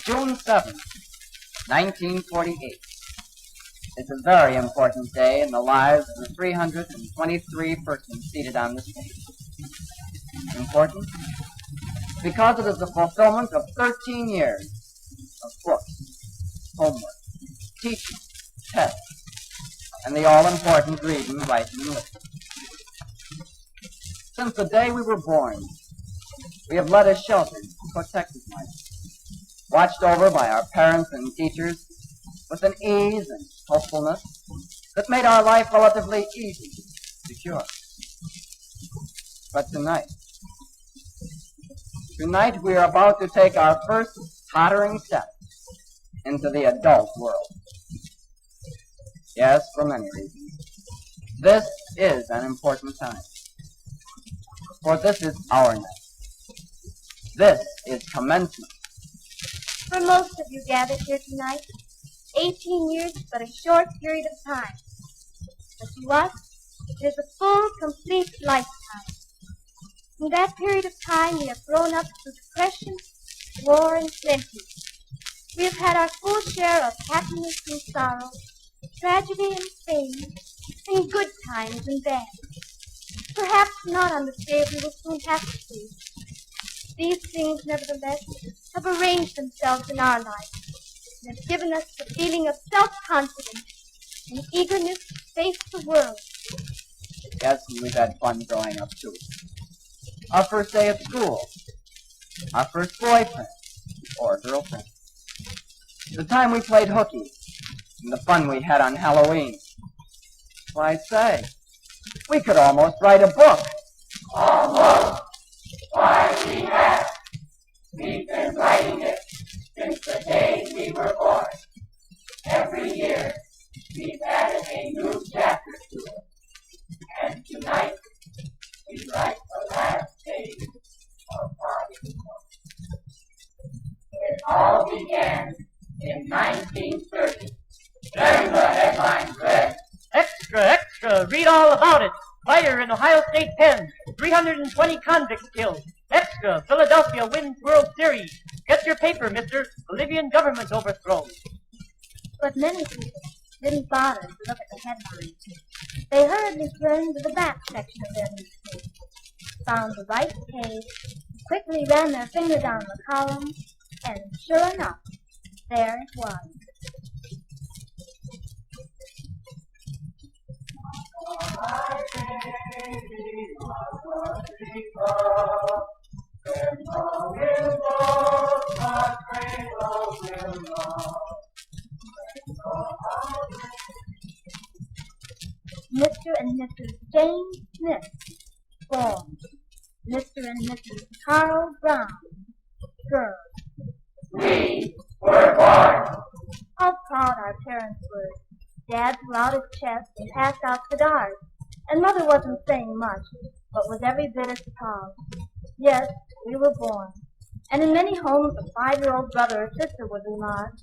June 7th, 1948. It's a very important day in the lives of the 323 persons seated on this stage. Important because it is the fulfillment of 13 years of books, homework, teaching, tests, and the all-important reading, writing, and listening. Since the day we were born, we have led a sheltered, protected life, watched over by our parents and teachers with an ease and hopefulness that made our life relatively easy, secure. But tonight we are about to take our first tottering step into the adult world. Yes, for many reasons. This is an important time, for this is our night. This is commencement. For most of you gathered here tonight, 18 years is but a short period of time. But to us, it is a full, complete lifetime. In that period of time, we have grown up through depression, war, and plenty. We have had our full share of happiness and sorrow, tragedy and fame, and good times and bad. Perhaps not on the scale we will soon have to see. These things, nevertheless, have arranged themselves in our lives and have given us the feeling of self-confidence and eagerness to face the world. Yes, and we've had fun growing up, too. Our first day at school, our first boyfriend or girlfriend, the time we played hooky, and the fun we had on Halloween. Why, say, we could almost write a book. Almost. Why, we have. We've been writing it since the day we were born. Every year, we've added a new chapter to it. And tonight, we write the last page of Volume 1. It all began in 1930. There's the headline, Greg. Extra, extra, read all about it. Fire in Ohio State Pen, 320 convicts killed. Extra, Philadelphia wins World Series. Get your paper, mister. Bolivian government overthrown. But many people didn't bother to look at the headlines. They hurriedly turned to the back section of their newspaper, found the right page, quickly ran their finger down the column, and sure enough, there it was. Mr. and Mrs. James Smith, born. Mr. and Mrs. Carl Brown, girls. We were born. How proud our parents were. Dad threw out his chest and passed out cigars, and Mother wasn't saying much, but was every bit as proud. Yes, we were born. And in many homes a 5-year-old brother or sister would remark,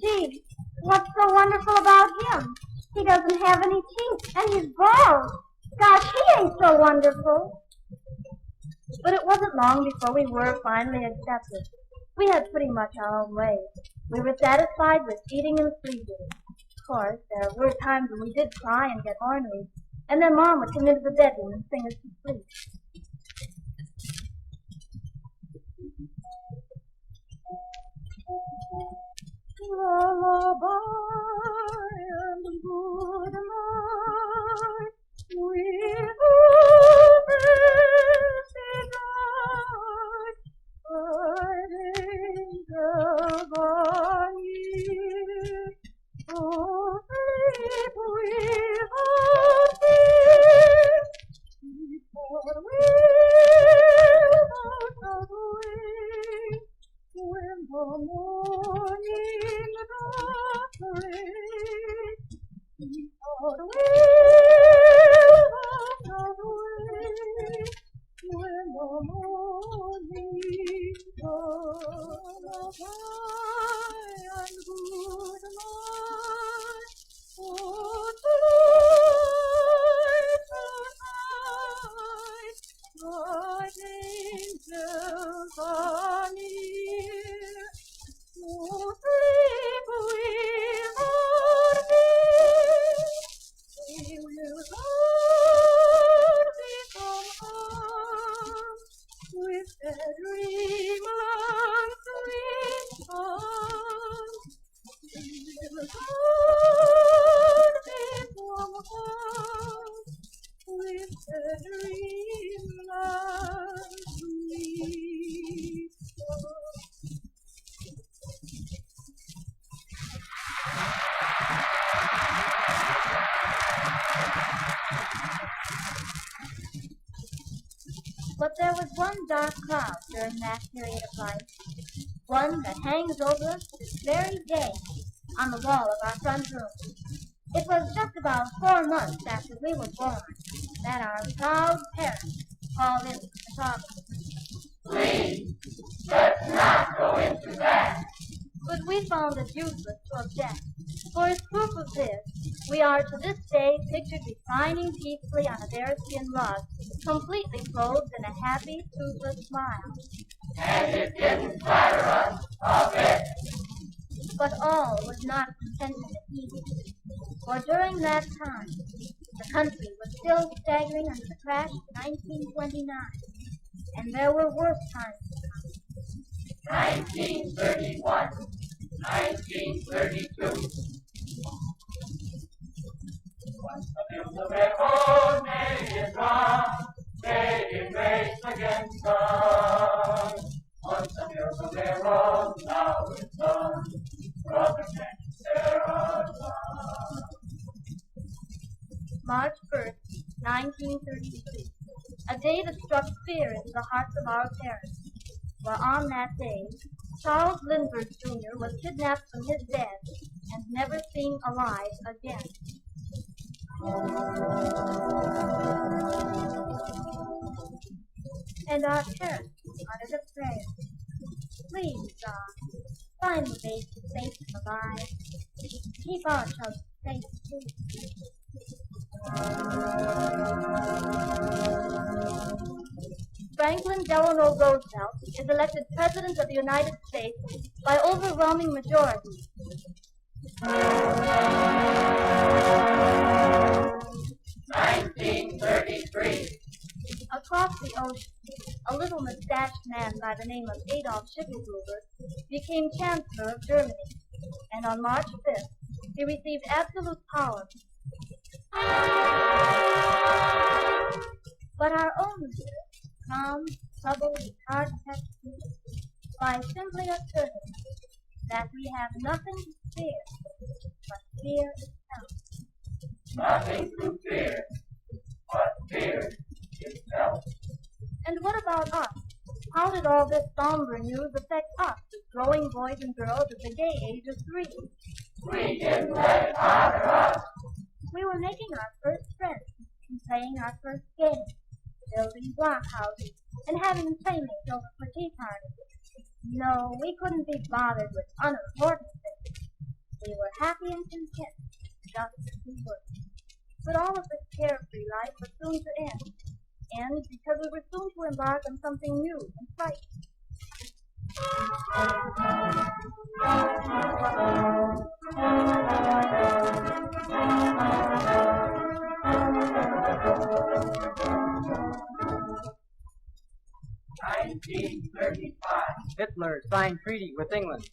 "Gee, what's so wonderful about him? He doesn't have any teeth, and he's bald. Gosh, he ain't so wonderful." But it wasn't long before we were finally accepted. We had pretty much our own way. We were satisfied with eating and sleeping. Of course, there were times when we did cry and get ornery, and then Mom would come into the bedroom and sing us to sleep. Lullaby and good night, with best night, but angels are here, so sleep without fear, before without away, when the morning doth break, before without away, when the morning doth high and good night, oh, tonight, angels are near, so sleep without fear, we will not be from harm, with their dreamland sweet song, we will not be from harm, with their dreamland sweet song. But there was one dark cloud during that period of life, one that hangs over us this very day on the wall of our front room. It was just about 4 months after we were born that our proud parents called in to talk to us. Please, let's not go into that. But we found it useless to object, for as proof of this, we are to this day pictured reclining peacefully on a bearskin rug, completely clothed in a happy, toothless smile. And it didn't flatter us a bit. But all was not contented and easy, for during that time, the country was still staggering under the crash of 1929, and there were worse times to come. 1931, 1932. Once the fields of their own day is gone, they did race against us. Once the fields of their own, now it's done, brother James, Sarah John. March 1st, 1932, a day that struck fear into the hearts of our parents. For on that day, Charles Lindbergh Jr. was kidnapped from his bed and never seen alive again. And our parents uttered a prayer. Please, God, find the baby safe and alive. Keep our children safe, too. Franklin Delano Roosevelt is elected President of the United States by overwhelming majority. 1933. Across the ocean, a little mustached man by the name of Adolf Schicklgruber became Chancellor of Germany, and on March 5th, he received absolute power. But our own leader, calm, troubled, and hard-pressed, by simply asserting that we have nothing to fear but fear itself. Nothing to fear but fear itself. And what about us? How did all this somber news affect us, as growing boys and girls at the gay age of 3? We didn't let it bother us. We were making our first friends and playing our first game, building blockhouses and having playmates over for tea parties. No, we couldn't be bothered with unimportant things. We were happy and content, just as we were. But all of this carefree life was soon to end because we were soon to embark on something new and frightening. Hitler signed treaty with England.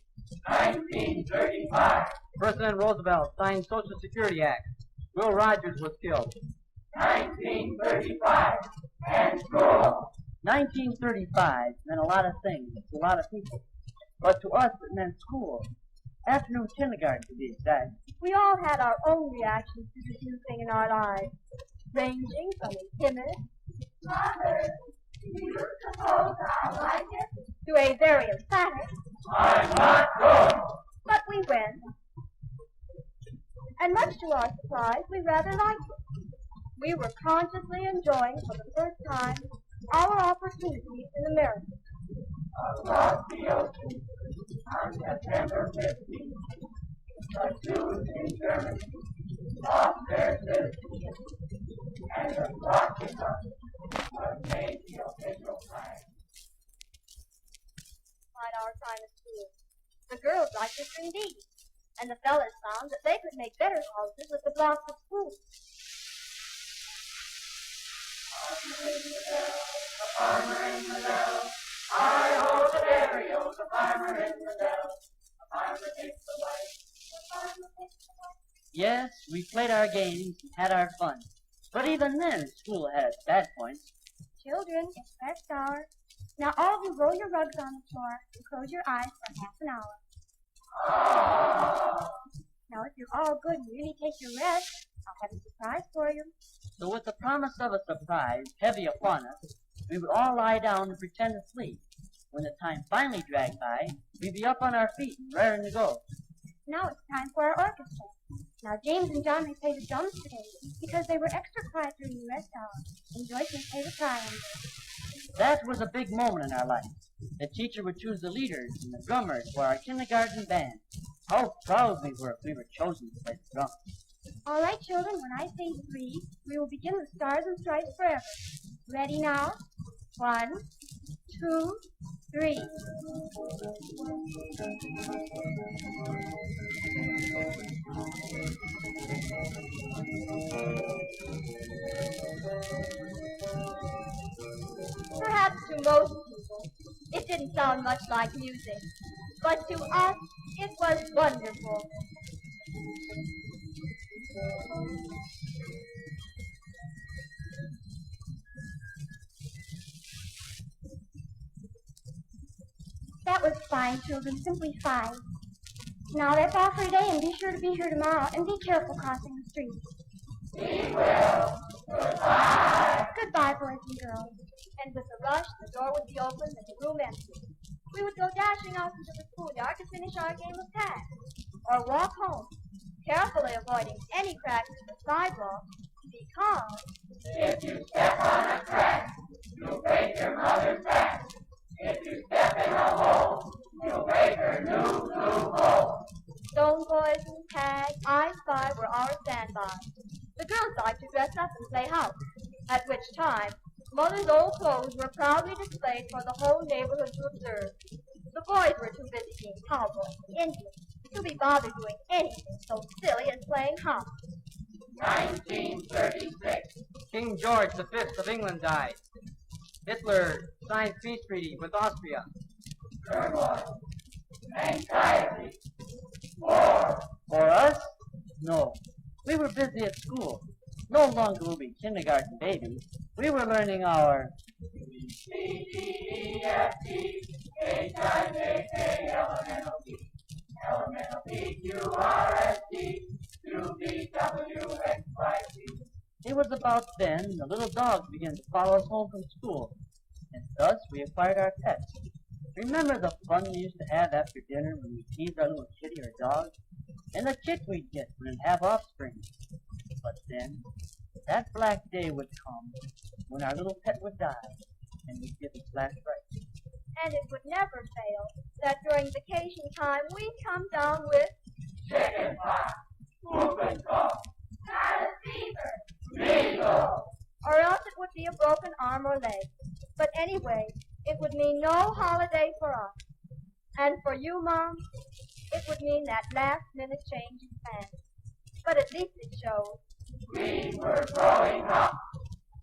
1935. President Roosevelt signed Social Security Act. Will Rogers was killed. 1935. And school. 1935 meant a lot of things to a lot of people. But to us, it meant school. Afternoon kindergarten, to be exact. We all had our own reactions to this new thing in our lives, ranging from timid Mother, do you suppose I'll like it? to a very emphatic, I'm not going. but we went. And much to our surprise, we rather liked it. We were consciously enjoying for the first time our opportunities in America. Across the ocean on September 15th, the Jews in Germany lost their citizenship, and the swastika was made the official flag. At our time at school, the girls liked us indeed, and the fellas found that they could make better houses with the blocks of food. The farmer in the dell, I-ho, the dairy-o, the farmer in the dell. The farmer takes the wife, the farmer takes the wife. Yes, we played our games and had our fun. But even then, school had its bad points. Children, it's past hour. Now all of you roll your rugs on the floor and close your eyes for half an hour. Now if you're all good and really take your rest, I'll have a surprise for you. So with the promise of a surprise heavy upon us, we would all lie down and pretend to sleep. When the time finally dragged by, we'd be up on our feet and raring to go. Now it's time for our orchestra. Now James and John may play the drums today because they were extra quiet during the rest hour, and Joyce may play the triangle. That was a big moment in our life. The teacher would choose the leaders and the drummers for our kindergarten band. How proud we were if we were chosen to play the drums. All right, children, when I say 3, we will begin the Stars and Stripes forever. Ready now? 1, 2, 3. Perhaps to most people, it didn't sound much like music, but to us, it was wonderful. That was fine, children, simply fine. Now that's all for today, and be sure to be here tomorrow, and be careful crossing the street. We will. Goodbye. Goodbye, boys and girls. And with a rush, the door would be open and the room empty. We would go dashing out into the schoolyard to finish our game of tag, or walk home, carefully avoiding any cracks in the sidewalk, because If you step on a crack, you'll break your mother's back. If you step in a hole, you'll break her new blue hole. stone boys and tag, I Spy were our standbys. The girls liked to dress up and play house, at which time Mother's old clothes were proudly displayed for the whole neighborhood to observe. The boys were too busy being cowboys and Indians to be bothered doing anything so silly as playing house. 1936. King George V of England died. Hitler signed peace treaty with Austria. Turmoil. Anxiety. War. For us? No. We were busy at school. No longer were we kindergarten babies. We were learning our C-D-E-F-G, H-I-J-K, L-M-N-O-P, L-M-N-O-P, Q-R-S-T, U-V-W-X-Y-Z. It was about then the little dogs began to follow us home from school, and thus we acquired our pets. Remember the fun we used to have after dinner when we teased our little kitty or dog? and the chick we'd get when it'd have offspring. But then, that black day would come when our little pet would die, and we'd get the flash right. And it would never fail that during vacation time we'd come down with chicken pox, whooping cough, scarlet fever, measles. or else it would be a broken arm or leg. But anyway, it would mean no holiday for us. And for you, Mom, it would mean that last-minute change in plans. But at least it shows We were growing up.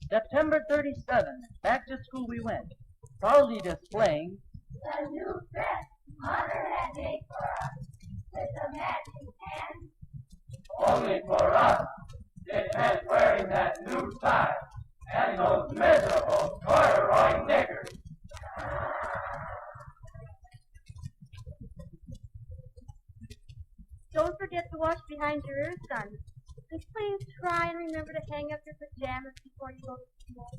September 37, back to school we went, proudly displaying The new dress Mother had made for us with the matching pants. Only for us, it meant wearing that new tie and those miserable corduroy knickers. Don't forget to wash behind your ears, son. And please try and remember to hang up your pajamas before you go to school.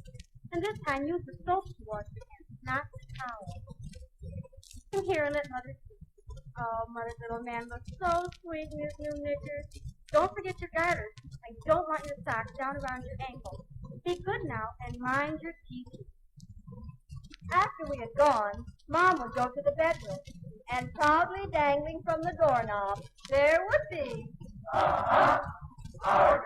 And this time use the soap to wash your hands, not the towel. And here, let Mother see. Oh, Mother's little man looks so sweet in his new knickers. Don't forget your garters. I don't want your socks down around your ankles. Be good now and mind your teeth. After we had gone, Mom would go to the bedroom, and proudly dangling from the doorknob, there would be Our